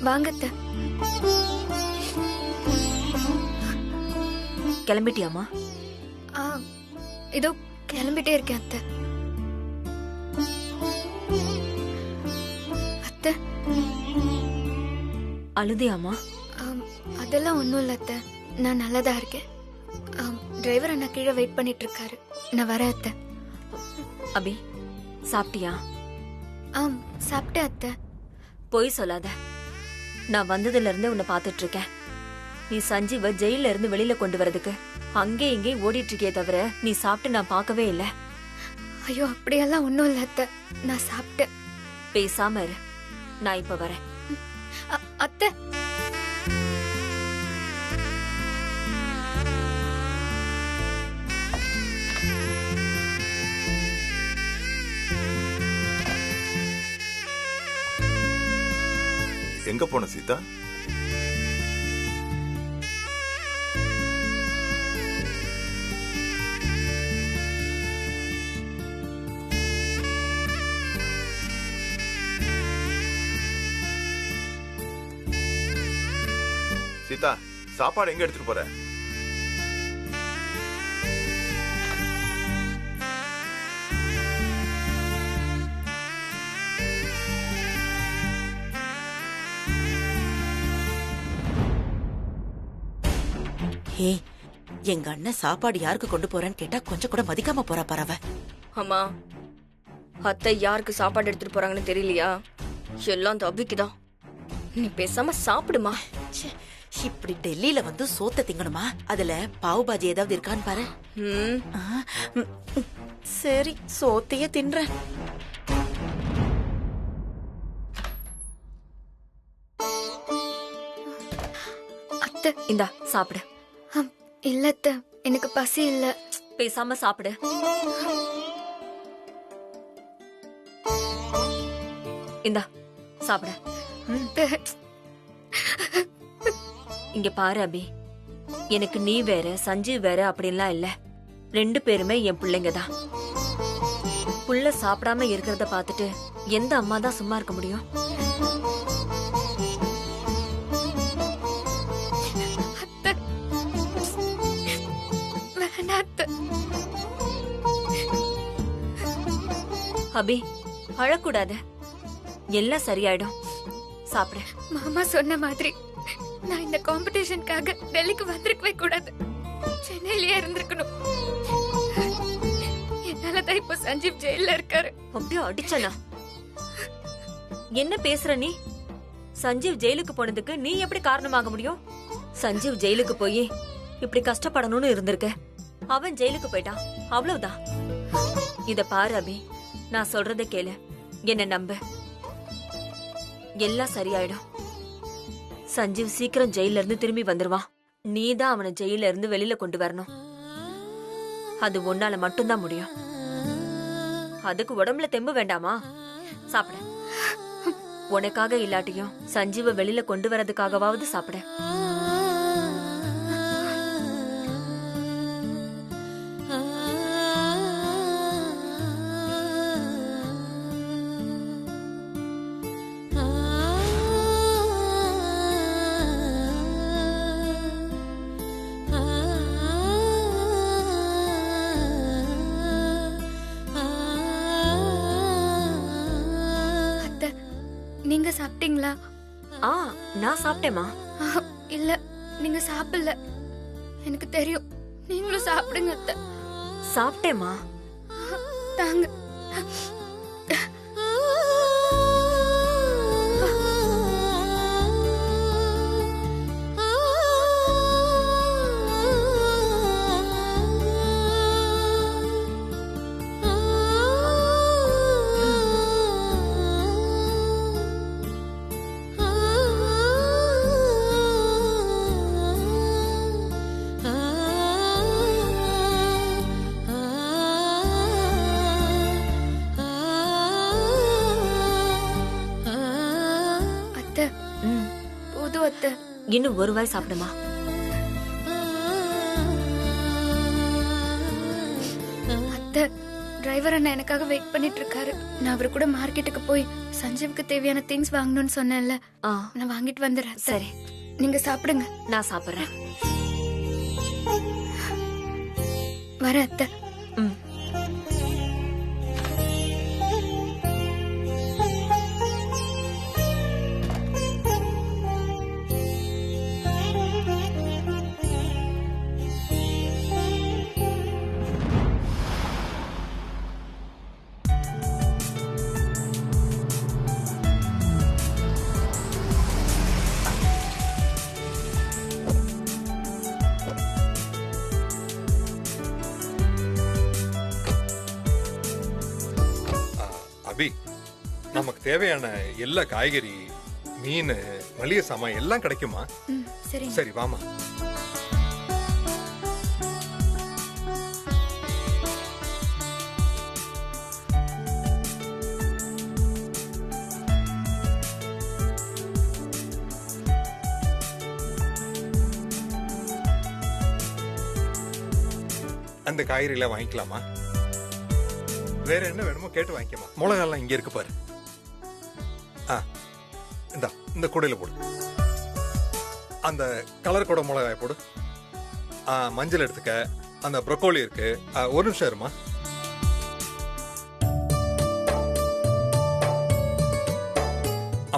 வாங்க அத்தை. கிளம்பிட்டியாமா? இதோ கிளம்பிட்டே இருக்கேன் அத்தை. அத்தை அழுதியாமா? அதெல்லாம் ஒன்றும் இல்லை அத்தை, நான் நல்லதா இருக்கேன். டிரைவர் அண்ணா கீழே வெயிட் பண்ணிட்டு இருக்காரு, நான் வரேன் அத்தை. அபி சாப்பிட்டியா? சாப்பிட்டேன் அத்தை. பொய் சொல்லாத. நான் வந்ததுல இருந்து உன்னை பாத்துட்டு இருக்கேன். நீ சஞ்சீவ ஜெயில இருந்து வெளியில கொண்டு வரதுக்கு அங்கே இங்கே ஓடிட்டு இருக்கே தவிர நீ சாப்பிட்டு நான் பார்க்கவே இல்ல. ஐயோ அப்படியெல்லாம் ஒன்றும் இல்லை அத்தை, நான் சாப்பிட்டேன். பேசாம இரு, நான் இப்ப வரேன். அத்தை எங்க போன சீதா? சீதா, சாப்பாடு எங்க எடுத்துட்டு போற? ஏய், எங்க அண்ணன் சாப்பாடு யாருக்கு கொண்டு போறேன்னு கேட்டா கொஞ்சம் கூட மதிக்காம போறா பரவ. அம்மா, அத்தை யாருக்கு சாப்பாடு எடுத்துட்டு போறாங்கன்னு தெரியலையா? எல்லாம் அந்த அபிக்குதான். நீ பேசாம சாப்பிடுமா. இப்படி டெல்லியில வந்து சோத்த திங்கணுமா? அதுல பாவு பாஜி ஏதாவது இருக்கான்னு பாரு. சரி, சோத்தையே தின்றேன். அத்தை இந்தா சாப்பிடு. இல்ல அத்தை, எனக்கு பசி இல்ல. பேசாம சாப்பிடு. இந்தா சாப்பிடு. இங்க பாரு அபி, எனக்கு நீ வேற சஞ்சீவ் வேற அப்படின்லாம் இல்ல. 2 பேருமே என் பிள்ளைங்க தான். புள்ள சாப்பிடாம இருக்கிறத பாத்துட்டு எந்த அம்மா தான் சும்மா இருக்க முடியும்? அபி அழக்கூடாது, எல்லாம் சரியாயிடும். சாப்பிடு. மாமா சொன்ன மாதிரி நான் இந்த காம்படிஷனுக்காக டெல்லிக்கு வந்திருக்கவே கூடாது, சென்னையிலேயே இருந்திருக்கணும். என்னாலதான் இப்ப சஞ்சீவ் ஜெயில இருக்காரு. அப்படியே அடிச்சனா? என்ன பேசுற நீ? சஞ்சீவ் ஜெயிலுக்கு போனதுக்கு நீ எப்படி காரணமாக முடியும்? சஞ்சீவ் ஜெயிலுக்கு போய் இப்படி கஷ்டப்படணும்னு இருந்திருக்க. அவன் ஜெயிலுக்கு போயிட்டான், அவ்வளவுதான். இத பாரு அபி, நான் சொல்றத கேளு, என்ன நம்பு, எல்லாம் சரியாயிடும். சஞ்சீவ் சீக்கிரம் ஜெயில இருந்து திரும்பி வந்துருவான். நீதான் அவனை ஜெயில இருந்து வெளியில கொண்டு வரணும். அது உன்னால மட்டும்தான் முடியும். அதுக்கு உடம்புல தெம்பு வேண்டாமா? சாப்பிட. உனக்காக இல்லாட்டியும் சஞ்சீவ வெளியில கொண்டு வரதுக்காகவாவது சாப்பிட. நீங்க சாப்பிட்டீங்களா? நான் சாப்பிட்டேமா. இல்ல, நீங்க சாப்பிடல. எனக்கு தெரியும், நீங்களும் சாப்பிடுங்க அத்தை. சாப்பிட்டேமா. தாங்க. இன்னும் ஒரு வாய் சாப்பிடுமா. அத்தை, டிரைவர் அண்ணா எனக்காக வெயிட் பண்ணிட்டு இருக்காரு. நான் அவரு கூட மார்க்கெட்டுக்கு போய் சஞ்சீவுக்கு தேவையான திங்ஸ் வாங்கணும்னு சொன்னேன்ல, ஆ, நான் வாங்கிட்டு வந்துடுறேன். சரி நீங்க சாப்பிடுங்க. நான் சாப்பிடுறேன். வர அத்தை. ம். அபி, நமக்கு தேவையான எல்லா காய்கறி, மீன், மளிகை சாமான் எல்லாம் கிடைக்குமா? சரி. சரி வாமா. அந்த காய்கறி எல்லாம் வாங்கிக்கலாமா? வேற என்ன வேணுமோ கேட்டு வாங்கிக்கமா. மிளகாலாம் இங்க இருக்கு பாரு. இந்த கூடையில போடு. அந்த கலர் கூட மிளகாய் போடு. மஞ்சள் எடுத்துக்க. அந்த ப்ரொக்கோலி இருக்கு. ஒரு நிமிஷம் இருமா.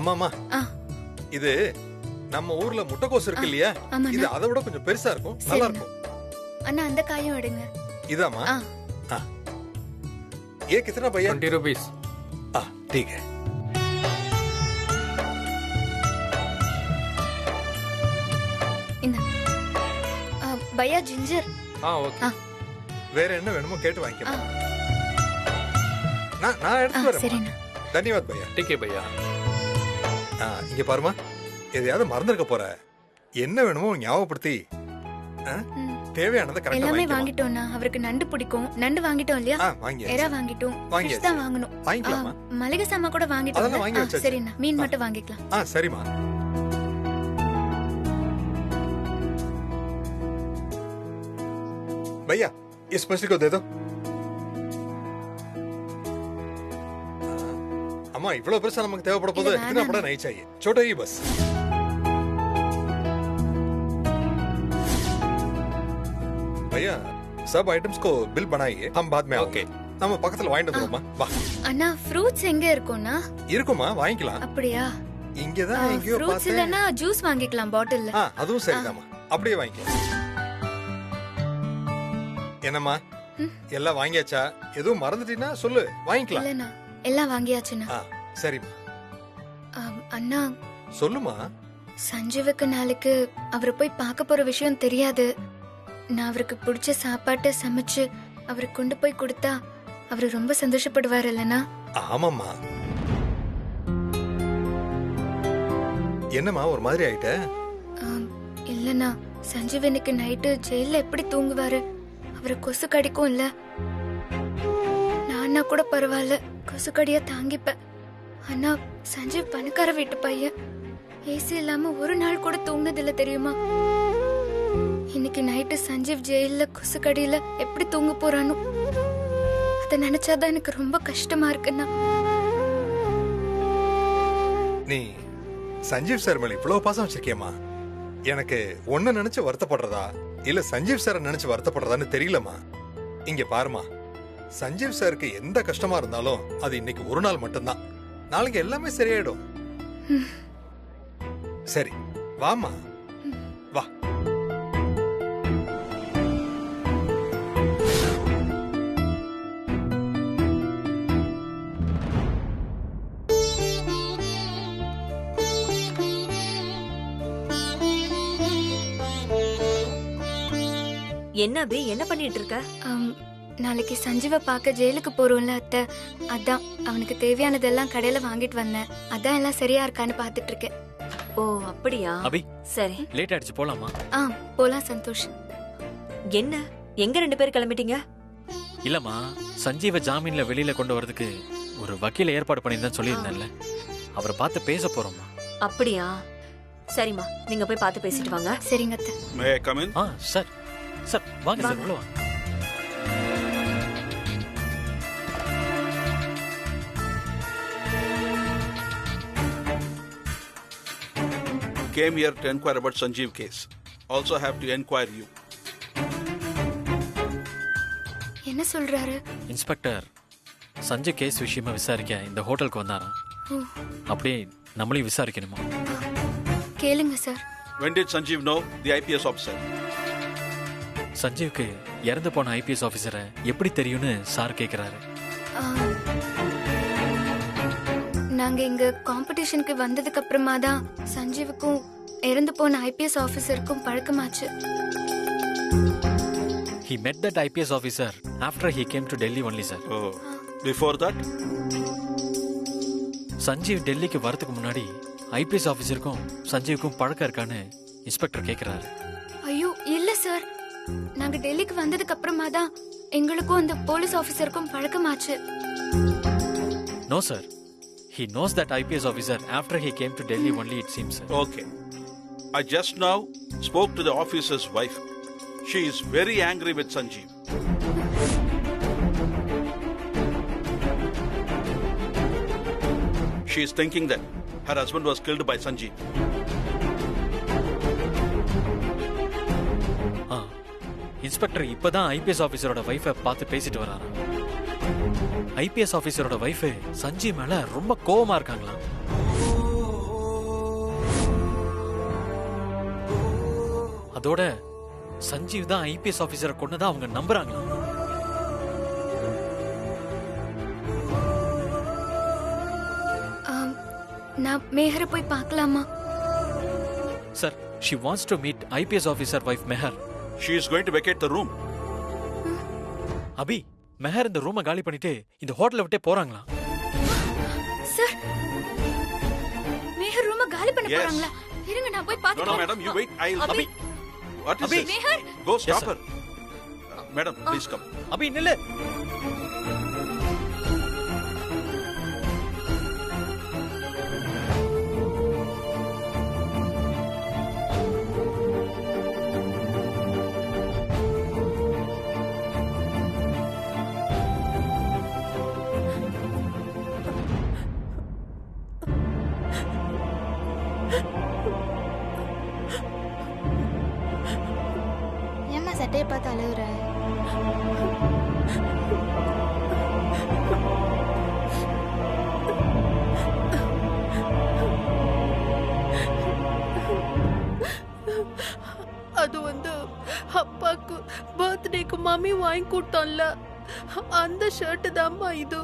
அம்மா இது நம்ம ஊர்ல முட்டைக்கோஸ் இருக்கு இல்லையா, இது அதை விட கொஞ்சம் பெருசா இருக்கும், நல்லா இருக்கும். அண்ணா அந்த காயும் எடுங்க. இதாமா? ये कितना भैया? 20 रुपीस। ठीक है. भैया जिंजर. ओके. வேற என்ன வேணுமோ கேட்டு வாங்கிக்கலாம். நான் எடுத்து வரேன். சரிண்ணா. धन्यवाद भैया. ठीक है भैया. இங்க பாருமா, எதையாவது மறந்துருக்க போற. என்ன வேணுமோ ஞாபகப்படுத்தி தேவையானதை கரெக்ட்டா எல்லாமே வாங்கிட்டோம்னா. அவருக்கு நண்டு பிடிக்கும். நண்டு வாங்கிட்டோம் இல்லையா? எறா வாங்கிட்டோம். ஃபிஷ் தான் வாங்கணும். வாங்கிக்கலாமா? மளிகை சாமான் கூட அதெல்லாம் வாங்கி வாங்கிட்டோம். வச்சாச்சு. சரிண்ணா, மீன் மட்டும் வாங்கிக்கலாம். சரிமா. भैया इस मछली को दे दो. अम्मा इவ்வளவு பெருசா நமக்கு தேவைப்பட போகுது. इतना बड़ा नहीं चाहिए, छोटा ही बस. भैया सब आइटम्स को बिल बनाइए, हम बाद में ओके. நம்ம பக்கத்துல வாங்கிட்டு வந்துருமா. வா. அண்ணா ஃப்ரூட்ஸ் எங்க இருக்கும்னா? இருக்குமா, வாங்கிக்கலாம். அப்படியா? இங்க தான் எங்கயோ ஃப்ரூட்ஸ் பார்த்தேன். இல்லனா ஜூஸ் வாங்கிக்கலாம் பாட்டில்ல. அதுவும் சரிதாமா, அப்படியே வாங்கிக்கலாம். என்னம்மா, எல்லாம் வாங்கியாச்சா? எதுவும் மறந்துட்டீனா சொல்லு, வாங்கிக்கலாம். இல்லனா எல்லாம் வாங்கியாச்சுனா. சரிம்மா. அண்ணா சொல்லுமா. சஞ்சீவுக்கு நாளைக்கு அவரை போய் பார்க்க போற விஷயம் தெரியாது. நான் அவருக்கு பிடிச்ச சாப்பாட்டை சமைச்சு அவருக்கு கொண்டு போய் கொடுத்தா அவரு ரொம்ப சந்தோஷப்படுவார் இல்லனா? ஆமாம்மா. என்னம்மா ஒரு மாதிரி ஆயிட்ட? இல்லனா சஞ்சீவ் இன்னைக்கு நைட்டு ஜெயில எப்படி தூங்குவாரு? அவரு கொசு கடிக்கும் இல்ல. நானா கூட பரவாயில்ல, கொசு கடியா தாங்கிப்பேன். ஆனா சஞ்சீவ் பணக்கார வீட்டு பையன். ஏசி இல்லாம ஒரு நாள் கூட தூங்குனதில்ல தெரியுமா? இன்னைக்கு நைட்டு சஞ்சீவ் ஜெயில கொசு கடியில எப்படி தூங்க போறானோ அத நினைச்சாதான் எனக்கு ரொம்ப கஷ்டமா இருக்குன்னா. நீ சஞ்சீவ் சார் மேல இவ்வளவு பாசம் வச்சிருக்கியம்மா. எனக்கு ஒன்னு நினைச்சு வருத்தப்படுறதா இல்ல சஞ்சீவ் சார் நினைச்சு வருத்தப்படுறதான்னு தெரியலம்மா. இங்க பாருமா, சஞ்சீவ் சாருக்கு எந்த கஷ்டமா இருந்தாலும் அது இன்னைக்கு ஒரு நாள் மட்டும்தான். நாளைக்கு எல்லாமே சரியாயிடும். சரி வாமா, வா. என்ன அபி, என்ன பண்ணிட்டு இருக்க? நாளைக்கு சஞ்சீவை பார்க்க ஜெயிலுக்கு போறோம்ல அத்தை, அதான் அவனுக்கு தேவையானதெல்லாம் கடையில வாங்கிட்டு வந்தேன். அதான் எல்லாம் சரியா இருக்கான்னு பாத்துட்டு இருக்கேன். ஓ அப்படியா? அபி சரி. லேட் ஆயிடுச்சு, போலாமா? போலாம் சந்தோஷ். என்ன, எங்க 2 பேர் கிளம்பிட்டீங்க? இல்லம்மா, சஞ்சீவ ஜாமீன்ல வெளியில கொண்டு வரதுக்கு ஒரு வக்கீல ஏற்பாடு பண்ணிருந்தேன்னு சொல்லியிருந்தேன்ல, அவரை பார்த்து பேச போறோம்மா. அப்படியா? சரிம்மா, நீங்க போய் பார்த்து பேசிட்டு வாங்க. சரிங்க அத்தை. May I come in? Sir sir வாங்க சார், உள்ள வாங்க. came here to inquire about Sanjeev case. Also have to inquire you. என்ன சொல்றாரு? இன்ஸ்பெக்டர் சஞ்சய் கேஸ் விஷயமா விசாரிக்க இந்த ஹோட்டலுக்கு வந்தாராம். அப்படியே நம்மளையும் விசாரிக்கணுமா? கேளுங்க sir. When did Sanjeev know the IPS officer? சஞ்சீவுக்கு இறந்து போன ஐபிஎஸ் ஆபீசரை எப்படி தெரியும்னு சார் கேக்குறாரு. நாங்க இங்க காம்படிஷனுக்கு வந்ததுக்கு அப்புறமா தான் சஞ்சீவுக்கும் இறந்து போன IPS ஆபீசருக்கும் பழக்கமாச்சு. He met that IPS officer after he came to Delhi only, sir. Oh, before that? Sanjeev டெல்லிக்கு வரதுக்கு முன்னாடி ஐபிஎஸ் ஆபீசருக்கும் சஞ்சீவுக்கும் பழக்கம் இருக்கான்னு இன்ஸ்பெக்டர் கேக்குறாரு. ஐயோ இல்ல சார், நாங்க டெல்லிக்கு வந்ததுக்கு அப்புறமா தான் எங்களுக்கும் அந்த police ஆபீசருக்கும் பழக்கமாச்சு. No, sir. He knows that IPS officer after he came to Delhi only, it seems, sir. Okay. I just now spoke to the officer's wife. She is very angry with Sanjeev. She is thinking that her husband was killed by Sanjeev. Inspector இப்பதான் IPS ஆபீசரோட wifi பார்த்து பேசிட்டு வராரு. IPS ஆபீசரோட wife Sanjeev மேல ரொம்ப கோவமா இருக்காங்களாம். அதோட சஞ்சீவ் தான் ஐபிஎஸ் ஆபீசரை கொன்னதா அவங்க நம்புறாங்களாம். நான் மேஹரை போய் பார்க்கலாமா? Sir, she wants to meet IPS officer wife Meher. She is going to vacate the room. அபி, மெஹர் இந்த ரூமை காலி பண்ணிட்டு இந்த ஹோட்டலை விட்டே போறாங்களா? சார், மேஹர் ரூமை காலி பண்ண Yes. போறாங்களா? இருங்க நான் போய் No, பார்த்துட்டு no, வரேன். madam, you wait. I'll. Abhi. What is Abhi. this? Meher, Go stop Yes, sir. her. Madam, please come. அபி நில்லு. ஏம்மா சட்டையை பார்த்து அழுகுற? அது அப்பாக்கு பர்த்டேக்கு மம்மி வாங்கி கொடுத்தோம்ல, அந்த ஷர்ட் தான்மா இது.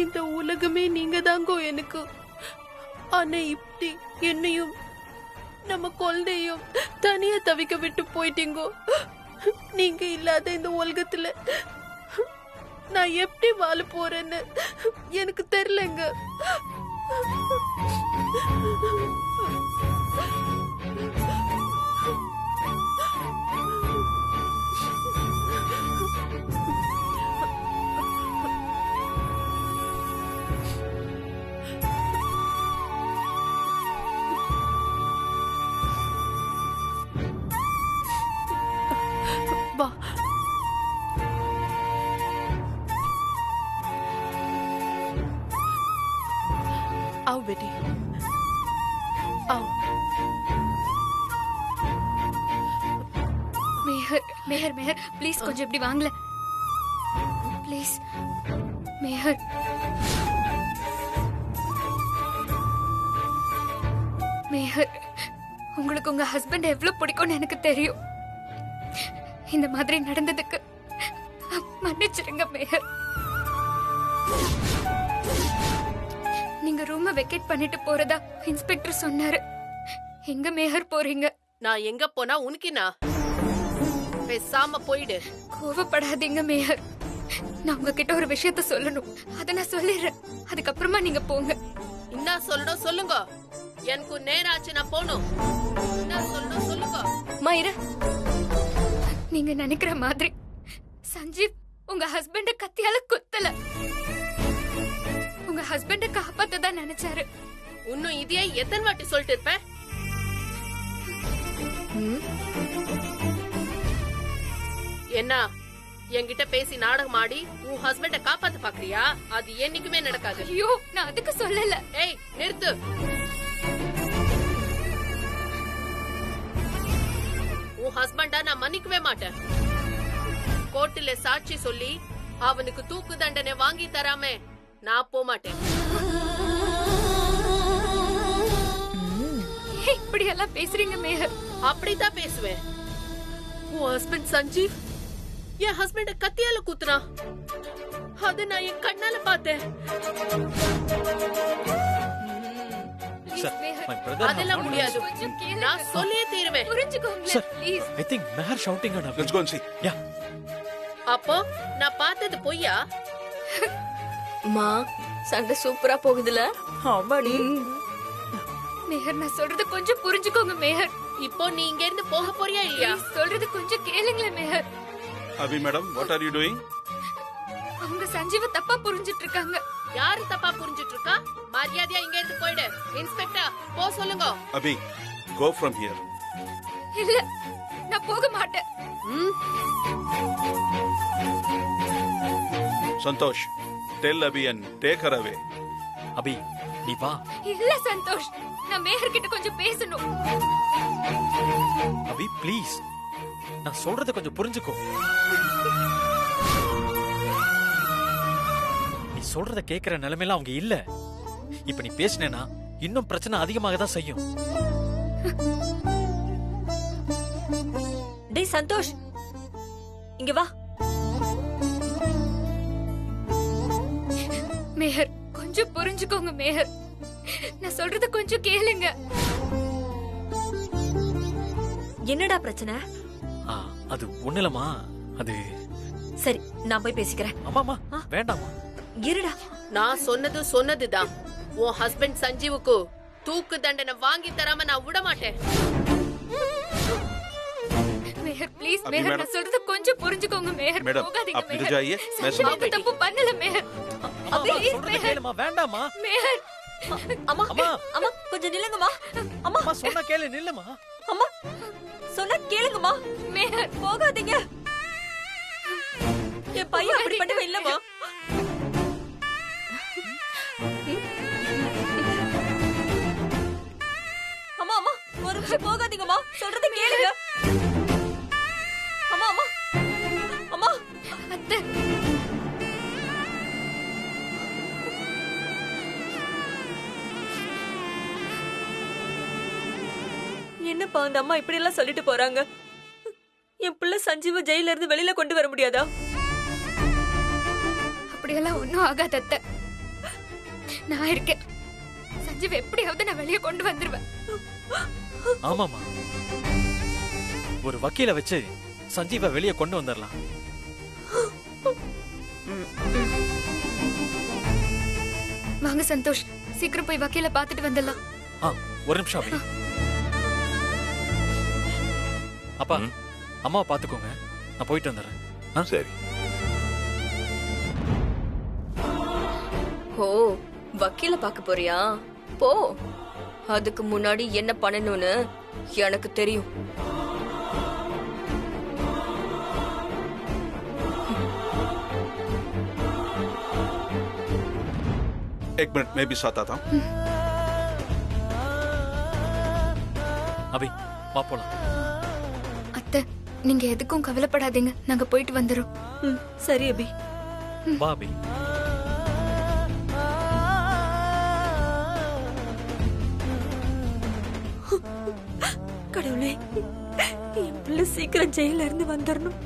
இந்த உலகமே நீங்க தாங்கோ எனக்கு. ஆனா இப்படி என்னையும் நம்ம குழந்தையும் தனியா தவிக்க விட்டு போயிட்டீங்கோ. நீங்க இல்லாத இந்த உலகத்துல நான் எப்படி வாழ போறேன்னு எனக்கு தெரியலங்க. வா, आओ बेटी, आओ. மேஹர் மேஹர் மேஹர் ப்ளீஸ் கொஞ்சம் இப்படி வாங்கல ப்ளீஸ். மேஹர், மேஹர், உங்களுக்கு உங்க ஹஸ்பண்ட் எவ்வளவு பிடிக்கும்னு எனக்கு தெரியும். இந்த மாதிரி நடந்ததுக்கு மன்னிச்சிருங்க மேஹர். நீங்க ரூமை வெக்கேட் பண்ணிட்டு போறதா இன்ஸ்பெக்டர் சொன்னாரு. எங்க மேஹர் போறீங்க? நான் எங்க போனா உனக்கினா? பேசாம போயிடு. கோவப்படாதீங்க மேஹர், நான் உங்ககிட்ட ஒரு விஷயத்த சொல்லணும். அத நான் சொல்லிடுறேன், அதுக்கப்புறமா நீங்க போங்க. என்ன சொல்லணும் சொல்லுங்க. எனக்கு நேரம் ஆச்சு, நான் போகணும். என்ன சொல்லணும் சொல்லுங்க. மயிர, நீங்க நினைக்கிற மாதிரி சஞ்சீவ் உங்க ஹஸ்பண்ட கத்தியால குத்தல. உங்க ஹஸ்பண்ட காப்பாத்ததான் நினைச்சாரு. இன்னும் இதையே எத்தனை வாட்டி சொல்லிட்டு இருப்ப? என்ன என்கிட்ட பேசி நாடகம் ஆடி உன் ஹஸ்பண்ட காப்பாத்த பாக்குறியா? அது என்னைக்குமே நடக்காது. ஐயோ, நான் அதுக்கு சொல்லல. ஏய் நிறுத்து. உன் ஹஸ்பண்டா நான் மன்னிக்கவே மாட்டேன். கோர்ட்டுல சாட்சி சொல்லி அவனுக்கு தூக்கு தண்டனை வாங்கி தராம நான் போக மாட்டேன். இப்படி எல்லாம் பேசுறீங்க மேயர். அப்படிதான் பேசுவேன். உன் ஹஸ்பண்ட் சஞ்சீவ் என் ஹஸ்பண்ட கத்தியால குத்துறான். அத நான் என் கண்ணால பார்த்தேன். அதெல்லாம் முடியாது. நான் சொல்லியே தீருவேன். புரிஞ்சுக்கோங்க please. I think Meher shouting on Abhi. Let's go and see. Yeah. அப்போ நான் பார்த்தது பொய்யா? மா சண்டை சூப்பரா போகுதுல. ஆமாடி. மேயர், நான் சொல்றது கொஞ்சம் புரிஞ்சுக்கோங்க மேயர். இப்போ நீ இங்க இருந்து போக போறியா இல்லையா? Please, சொல்றது கொஞ்சம் கேளுங்களேன் mayor. Abhi madam, what are you doing? அவங்க சஞ்சீவ தப்பா புரிஞ்சிட்டு இருக்காங்க. யாரு தப்பா புரிஞ்சிட்டு இருக்கா? மரியாதையா இங்க இருந்து போயிடு. இன்ஸ்பெக்டர் போ சொல்லுங்க. Abhi, go from here. இல்ல, நான் போக மாட்டேன். Santosh, tell Abhi and take her away. அபி நீ வா. இல்ல சந்தோஷ், நான் மேயர் கிட்ட கொஞ்சம் பேசணும். அபி ப்ளீஸ், நான் சொல்றத கொஞ்சம் புரிஞ்சுக்கோ. நீ சொல்றத கேக்குற நிலைமையில அவங்க இல்ல. இப்ப நீ பேசினேனா இன்னும் பிரச்சனை அதிகமாக தான் செய்யும். டேய் சந்தோஷ், இங்க வா. மேயர், கொஞ்சம் புரிஞ்சுக்கோங்க மேயர். நான் சொல்றத கொஞ்சம் கேளுங்க. என்னடா பிரச்சனை? அது ஒண்ணுலமா, அது சரி, நான் போய் பேசிக்கிறேன். அம்மாமா வேண்டாமா, இருடா. நான் சொன்னதுதான். உன் ஹஸ்பண்ட் சஞ்சீவுக்கு தூக்கு தண்டனை வாங்கி தராம நான் விட மாட்டேன். மேயர் ப்ளீஸ் மேயர், நான் சொல்றத கொஞ்சம் புரிஞ்சுக்கோங்க மேயர். Madam, போகாதீங்க आप इधर மேயர். जाइए, मैं சஞ்சீவ் தப்பு பண்ணல மேயர். சொல்றத கேளுமா. வேண்டாமா மேயர். அம்மா அம்மா அம்மா கொஞ்சம் நில்லுங்கம்மா. அம்மா அம்மா சொன்னா கேளு, நில்லுமா. அம்மா சொன்னா கேளுங்கம்மா. மேயர் போகாதீங்க. என் பையன் அப்படி பண்ணவே இல்லம்மா. அம்மா அம்மா ஒரு நிமிஷம் போகாதீங்கம்மா. சொல்றத கேளுங்க. அம்மா அம்மா அம்மா. அத்தை, என்னப்பா அந்த அம்மா இப்படி எல்லாம் சொல்லிட்டு போறாங்க? என் பிள்ளை சஞ்சீவ ஜெயில இருந்து வெளியில கொண்டு வர முடியாதா? அப்படியெல்லாம் ஒண்ணும் ஆகாது அத்தை. நான் இருக்கேன். சஞ்சீவ் எப்படியாவது நான் வெளியே கொண்டு வந்துருவேன். ஆமாமா, ஒரு வக்கீல வச்சு சஞ்சீவ வெளியே கொண்டு வந்துடலாம். வாங்க சந்தோஷ், சீக்கிரம் போய் வக்கீல பாத்துட்டு வந்துடலாம். ஒரு நிமிஷம் அபி. அப்பா, அம்மாவை பாத்துக்கோங்க, நான் போயிட்டு வந்துடுறேன். சரி. ஓ, வக்கீல பார்க்க போறியா? போ. அதுக்கு முன்னாடி என்ன பண்ணணும்னு எனக்கு தெரியும். एक मिनट, मैं भी साथ आता हूँ. அபி வா போலாம். அத்தை, நீங்க எதுக்கும் கவலைப்படாதீங்க. நாங்க போயிட்டு வந்துரும். சரி அபி. வா அபி. கடவுளே, என் பிள்ளை சீக்கிரம் ஜெயில இருந்து வந்துடணும்.